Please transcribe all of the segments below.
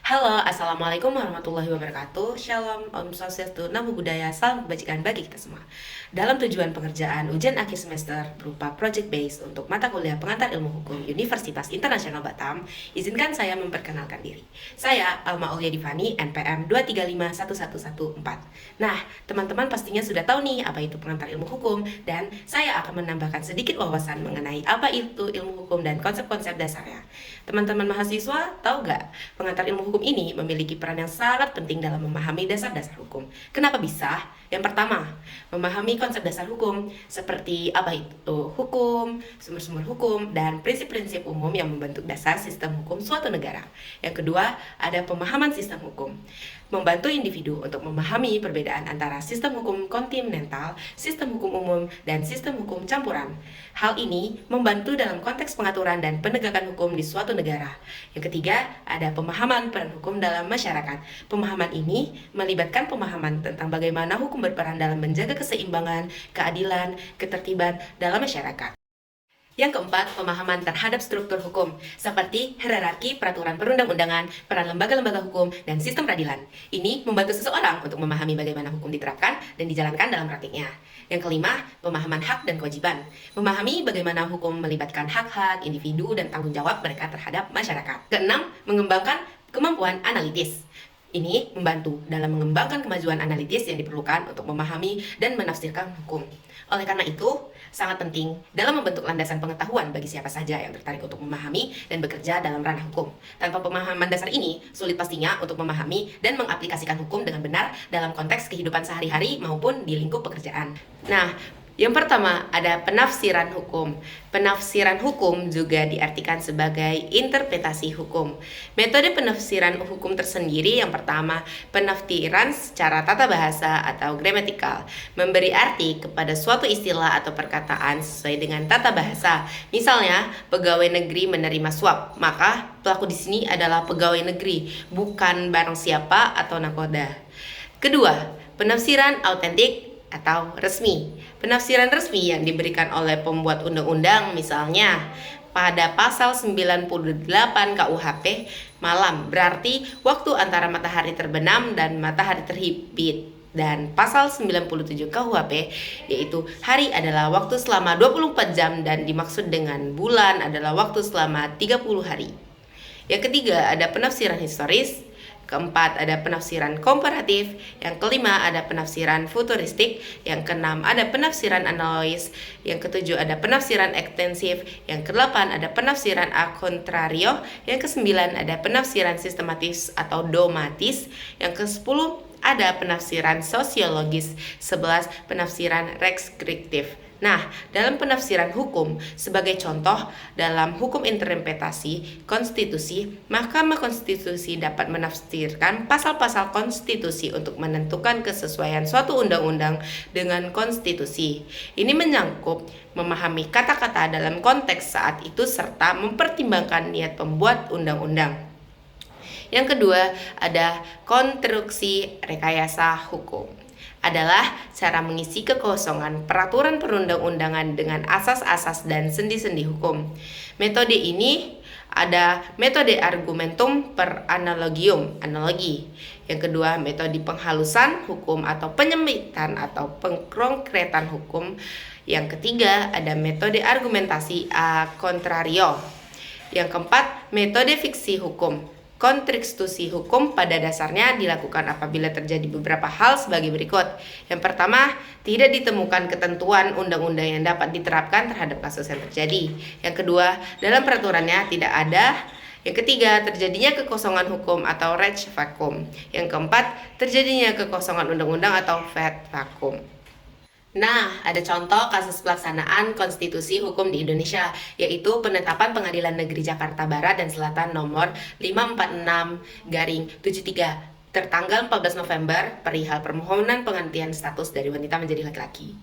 Halo, Assalamualaikum warahmatullahi wabarakatuh. Shalom, Om Swastiastu, Namo Buddhaya, salam kebajikan bagi kita semua. Dalam tujuan pengerjaan ujian akhir semester berupa project based untuk mata kuliah pengantar ilmu hukum Universitas Internasional Batam, izinkan saya memperkenalkan diri. Saya Alma Aulia Divani, NPM 2351114. Nah, teman-teman pastinya sudah tahu nih apa itu pengantar ilmu hukum, dan saya akan menambahkan sedikit wawasan mengenai apa itu ilmu hukum dan konsep-konsep dasarnya. Teman-teman mahasiswa tahu nggak, pengantar ilmu hukum ini memiliki peran yang sangat penting dalam memahami dasar-dasar hukum. Kenapa bisa? Yang pertama, memahami konsep dasar hukum seperti apa itu hukum, sumber-sumber hukum, dan prinsip-prinsip umum yang membentuk dasar sistem hukum suatu negara. Yang kedua, ada pemahaman sistem hukum, membantu individu untuk memahami perbedaan antara sistem hukum kontinental, sistem hukum umum, dan sistem hukum campuran. Hal ini membantu dalam konteks pengaturan dan penegakan hukum di suatu negara. Yang ketiga, ada pemahaman peran hukum dalam masyarakat. Pemahaman ini melibatkan pemahaman tentang bagaimana hukum berperan dalam menjaga keseimbangan, keadilan, ketertiban dalam masyarakat. Yang keempat, pemahaman terhadap struktur hukum, seperti hierarki peraturan perundang-undangan, peran lembaga-lembaga hukum, dan sistem peradilan. Ini membantu seseorang untuk memahami bagaimana hukum diterapkan dan dijalankan dalam praktiknya. Yang kelima, pemahaman hak dan kewajiban. Memahami bagaimana hukum melibatkan hak-hak, individu, dan tanggung jawab mereka terhadap masyarakat. Keenam, mengembangkan kemampuan analitis. Ini membantu dalam mengembangkan kemajuan analitis yang diperlukan untuk memahami dan menafsirkan hukum. Oleh karena itu, sangat penting dalam membentuk landasan pengetahuan bagi siapa saja yang tertarik untuk memahami dan bekerja dalam ranah hukum. Tanpa pemahaman dasar ini, sulit pastinya untuk memahami dan mengaplikasikan hukum dengan benar dalam konteks kehidupan sehari-hari maupun di lingkup pekerjaan. Nah, yang pertama, ada penafsiran hukum. Penafsiran hukum juga diartikan sebagai interpretasi hukum. Metode penafsiran hukum tersendiri yang pertama, penafsiran secara tata bahasa atau gramatikal, memberi arti kepada suatu istilah atau perkataan sesuai dengan tata bahasa. Misalnya, pegawai negeri menerima suap, maka pelaku di sini adalah pegawai negeri, bukan barang siapa atau nakoda. Kedua, penafsiran autentik atau resmi. Penafsiran resmi yang diberikan oleh pembuat undang-undang, misalnya pada pasal 98 KUHP, malam berarti waktu antara matahari terbenam dan matahari terbit. Dan pasal 97 KUHP, yaitu hari adalah waktu selama 24 jam dan dimaksud dengan bulan adalah waktu selama 30 hari. Yang ketiga, ada penafsiran historis. Keempat, ada penafsiran komparatif. Yang kelima, ada penafsiran futuristik. Yang keenam, ada penafsiran analois. Yang ketujuh, ada penafsiran ekstensif. Yang kedelapan, ada penafsiran a contrario. Yang kesembilan, ada penafsiran sistematis atau dogmatis. Yang kesepuluh, ada penafsiran sosiologis. 11, penafsiran restriktif. Nah, dalam penafsiran hukum, sebagai contoh, dalam hukum interpretasi konstitusi, Mahkamah Konstitusi dapat menafsirkan pasal-pasal konstitusi untuk menentukan kesesuaian suatu undang-undang dengan konstitusi. Ini menyangkut memahami kata-kata dalam konteks saat itu serta mempertimbangkan niat pembuat undang-undang. Yang kedua, ada konstruksi rekayasa hukum. Adalah cara mengisi kekosongan peraturan perundang-undangan dengan asas-asas dan sendi-sendi hukum. Metode ini ada metode argumentum per analogium, analogi. Yang kedua, metode penghalusan hukum atau penyempitan atau pengkonkretan hukum. Yang ketiga, ada metode argumentasi a contrario. Yang keempat, metode fiksi hukum. Konstruksi hukum pada dasarnya dilakukan apabila terjadi beberapa hal sebagai berikut. Yang pertama, tidak ditemukan ketentuan undang-undang yang dapat diterapkan terhadap kasus yang terjadi. Yang kedua, dalam peraturannya tidak ada. Yang ketiga, terjadinya kekosongan hukum atau res vacuum. Yang keempat, terjadinya kekosongan undang-undang atau vet vacuum. Nah, ada contoh kasus pelaksanaan konstitusi hukum di Indonesia, yaitu penetapan Pengadilan Negeri Jakarta Barat dan Selatan nomor 546/73 tertanggal 14 November perihal permohonan penggantian status dari wanita menjadi laki-laki.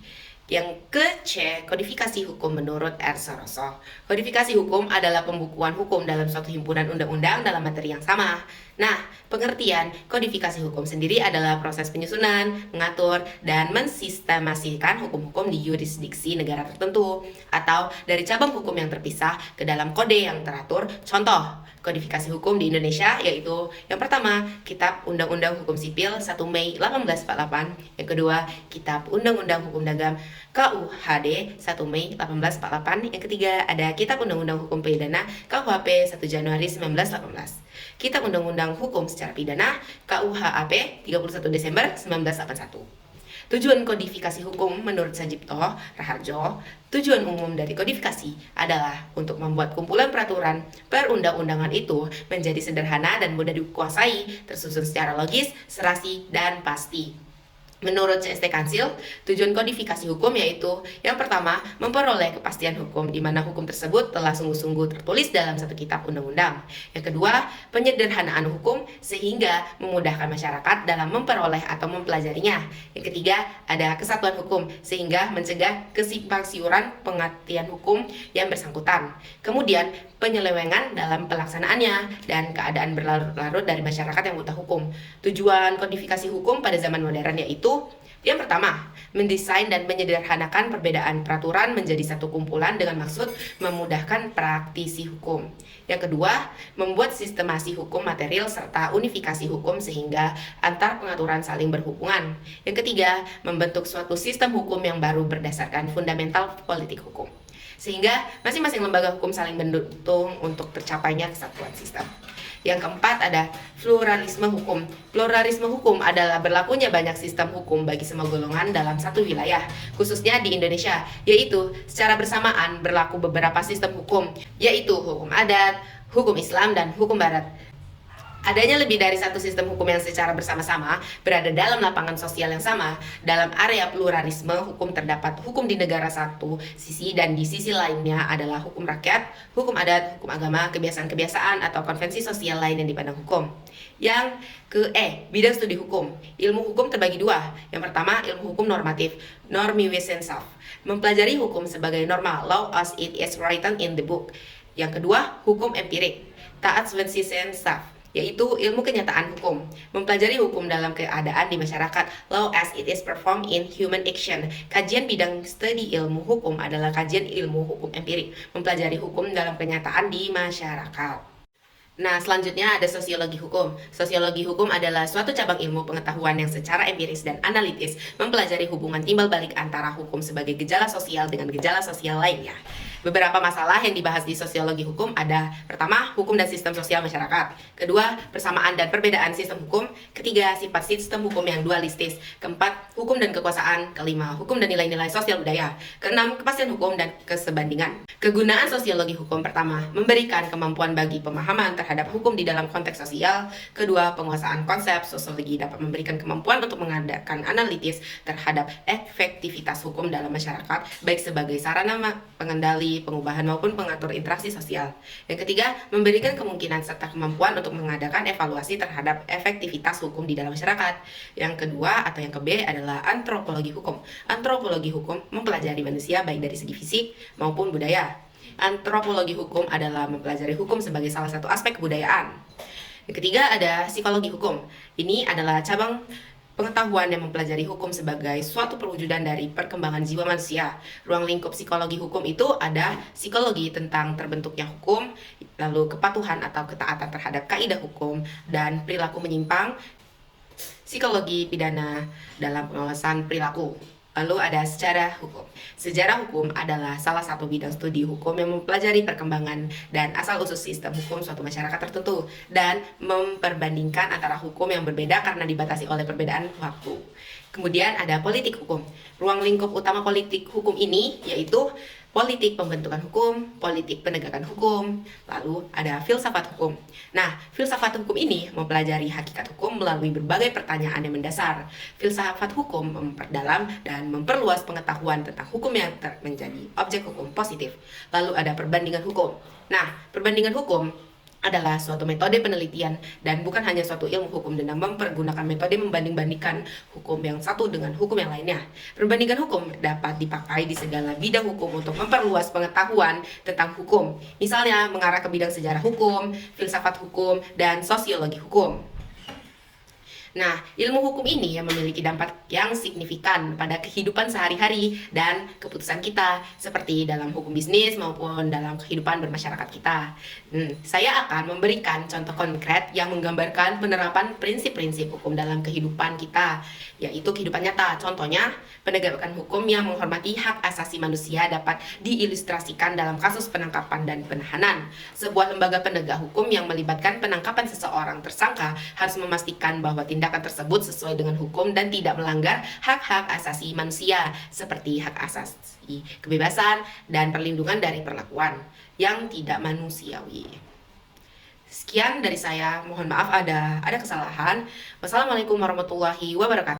Yang ke-C, kodifikasi hukum menurut Ernst Rosso. Kodifikasi hukum adalah pembukuan hukum dalam suatu himpunan undang-undang dalam materi yang sama. Nah, pengertian kodifikasi hukum sendiri adalah proses penyusunan, mengatur, dan mensistemasikan hukum-hukum di yurisdiksi negara tertentu atau dari cabang hukum yang terpisah ke dalam kode yang teratur. Contoh, kodifikasi hukum di Indonesia yaitu yang pertama, Kitab Undang-Undang Hukum Sipil 1 Mei 1848, yang kedua, Kitab Undang-Undang Hukum Dagang KUHD 1 Mei 1848, yang ketiga ada Kitab Undang-Undang Hukum Pidana KUHP 1 Januari 1918, Kitab Undang-Undang Hukum Secara Pidana KUHAP 31 Desember 1981. Tujuan kodifikasi hukum menurut Sajipto Raharjo, tujuan umum dari kodifikasi adalah untuk membuat kumpulan peraturan perundang-undangan itu menjadi sederhana dan mudah dikuasai, tersusun secara logis, serasi, dan pasti. Menurut CST Kansil, tujuan kodifikasi hukum yaitu yang pertama, memperoleh kepastian hukum di mana hukum tersebut telah sungguh-sungguh tertulis dalam satu kitab undang-undang. Yang kedua, penyederhanaan hukum sehingga memudahkan masyarakat dalam memperoleh atau mempelajarinya. Yang ketiga, ada kesatuan hukum sehingga mencegah kesimpang-siuran pengertian hukum yang bersangkutan. Kemudian, penyelewengan dalam pelaksanaannya dan keadaan berlarut-larut dari masyarakat yang buta hukum. Tujuan kodifikasi hukum pada zaman modern yaitu yang pertama, mendesain dan menyederhanakan perbedaan peraturan menjadi satu kumpulan dengan maksud memudahkan praktisi hukum. Yang kedua, membuat sistemasi hukum material serta unifikasi hukum sehingga antar pengaturan saling berhubungan. Yang ketiga, membentuk suatu sistem hukum yang baru berdasarkan fundamental politik hukum, sehingga masing-masing lembaga hukum saling mendukung untuk tercapainya kesatuan sistem. Yang keempat ada pluralisme hukum. Pluralisme hukum adalah berlakunya banyak sistem hukum bagi semua golongan dalam satu wilayah, khususnya di Indonesia, yaitu secara bersamaan berlaku beberapa sistem hukum, yaitu hukum adat, hukum Islam, dan hukum Barat. Adanya lebih dari satu sistem hukum yang secara bersama-sama berada dalam lapangan sosial yang sama. Dalam area pluralisme hukum terdapat hukum di negara satu sisi dan di sisi lainnya adalah hukum rakyat, hukum adat, hukum agama, kebiasaan-kebiasaan atau konvensi sosial lain yang dipandang hukum. Yang ke-E, bidang studi hukum. Ilmu hukum terbagi dua. Yang pertama, ilmu hukum normatif, Normwissenschaft, mempelajari hukum sebagai norma, law as it is written in the book. Yang kedua, hukum empirik, Staatswissenschaft, yaitu ilmu kenyataan hukum, mempelajari hukum dalam keadaan di masyarakat, law as it is performed in human action. Kajian bidang studi ilmu hukum adalah kajian ilmu hukum empirik, mempelajari hukum dalam kenyataan di masyarakat. Nah, selanjutnya ada sosiologi hukum. Sosiologi hukum adalah suatu cabang ilmu pengetahuan yang secara empiris dan analitis mempelajari hubungan timbal balik antara hukum sebagai gejala sosial dengan gejala sosial lainnya. Beberapa masalah yang dibahas di sosiologi hukum ada: pertama, hukum dan sistem sosial masyarakat; kedua, persamaan dan perbedaan sistem hukum; ketiga, sifat sistem hukum yang dualistis; keempat, hukum dan kekuasaan; kelima, hukum dan nilai-nilai sosial budaya; keenam, kepastian hukum dan kesebandingan. Kegunaan sosiologi hukum: pertama, memberikan kemampuan bagi pemahaman terhadap hukum di dalam konteks sosial; kedua, penguasaan konsep. Sosiologi dapat memberikan kemampuan untuk mengadakan analitis terhadap efektivitas hukum dalam masyarakat, baik sebagai sarana pengendali, pengubahan maupun pengatur interaksi sosial. Yang ketiga, memberikan kemungkinan serta kemampuan untuk mengadakan evaluasi terhadap efektivitas hukum di dalam masyarakat. Yang kedua atau yang ke-B adalah antropologi hukum. Antropologi hukum mempelajari manusia baik dari segi fisik maupun budaya. Antropologi hukum adalah mempelajari hukum sebagai salah satu aspek kebudayaan. Yang ketiga ada psikologi hukum. Ini adalah cabang pengetahuan yang mempelajari hukum sebagai suatu perwujudan dari perkembangan jiwa manusia. Ruang lingkup psikologi hukum itu ada psikologi tentang terbentuknya hukum, lalu kepatuhan atau ketaatan terhadap kaidah hukum, dan perilaku menyimpang, psikologi pidana dalam pengawasan perilaku. Lalu ada sejarah hukum. Sejarah hukum adalah salah satu bidang studi hukum yang mempelajari perkembangan dan asal-usul sistem hukum suatu masyarakat tertentu dan memperbandingkan antara hukum yang berbeda karena dibatasi oleh perbedaan waktu. Kemudian ada politik hukum. Ruang lingkup utama politik hukum ini yaitu politik pembentukan hukum, politik penegakan hukum, lalu ada filsafat hukum. Nah, filsafat hukum ini mempelajari hakikat hukum melalui berbagai pertanyaan yang mendasar. Filsafat hukum memperdalam dan memperluas pengetahuan tentang hukum yang menjadi objek hukum positif. Lalu ada perbandingan hukum. Nah, perbandingan hukum adalah suatu metode penelitian dan bukan hanya suatu ilmu hukum dan mempergunakan metode membanding-bandingkan hukum yang satu dengan hukum yang lainnya. Perbandingan hukum dapat dipakai di segala bidang hukum untuk memperluas pengetahuan tentang hukum, misalnya mengarah ke bidang sejarah hukum, filsafat hukum, dan sosiologi hukum. Nah, ilmu hukum ini yang memiliki dampak yang signifikan pada kehidupan sehari-hari dan keputusan kita, seperti dalam hukum bisnis maupun dalam kehidupan bermasyarakat kita. Saya akan memberikan contoh konkret yang menggambarkan penerapan prinsip-prinsip hukum dalam kehidupan kita, yaitu kehidupan nyata. Contohnya, penegakan hukum yang menghormati hak asasi manusia dapat diilustrasikan dalam kasus penangkapan dan penahanan. Sebuah lembaga penegak hukum yang melibatkan penangkapan seseorang tersangka harus memastikan bahwa tindakan tersebut sesuai dengan hukum dan tidak melanggar hak-hak asasi manusia seperti hak asasi kebebasan dan perlindungan dari perlakuan yang tidak manusiawi. Sekian dari saya, mohon maaf ada kesalahan. Wassalamualaikum warahmatullahi wabarakatuh.